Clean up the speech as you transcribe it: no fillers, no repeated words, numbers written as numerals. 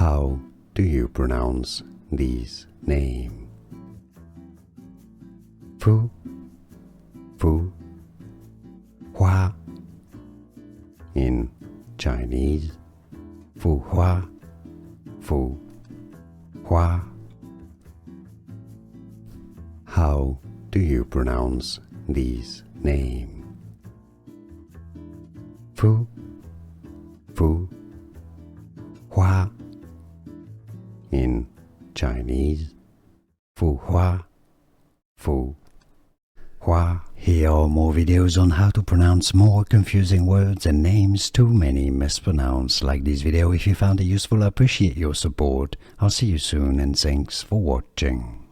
How do you pronounce this name? Fu Hua. In Chinese, Fu Hua, Fu Hua. How do you pronounce this name? Fu Hua. In Chinese, Fu Hua, Fu Hua. Here are more videos on how to pronounce more confusing words and names too many mispronounced. Like this video if you found it useful. I appreciate your support. I'll see you soon and thanks for watching.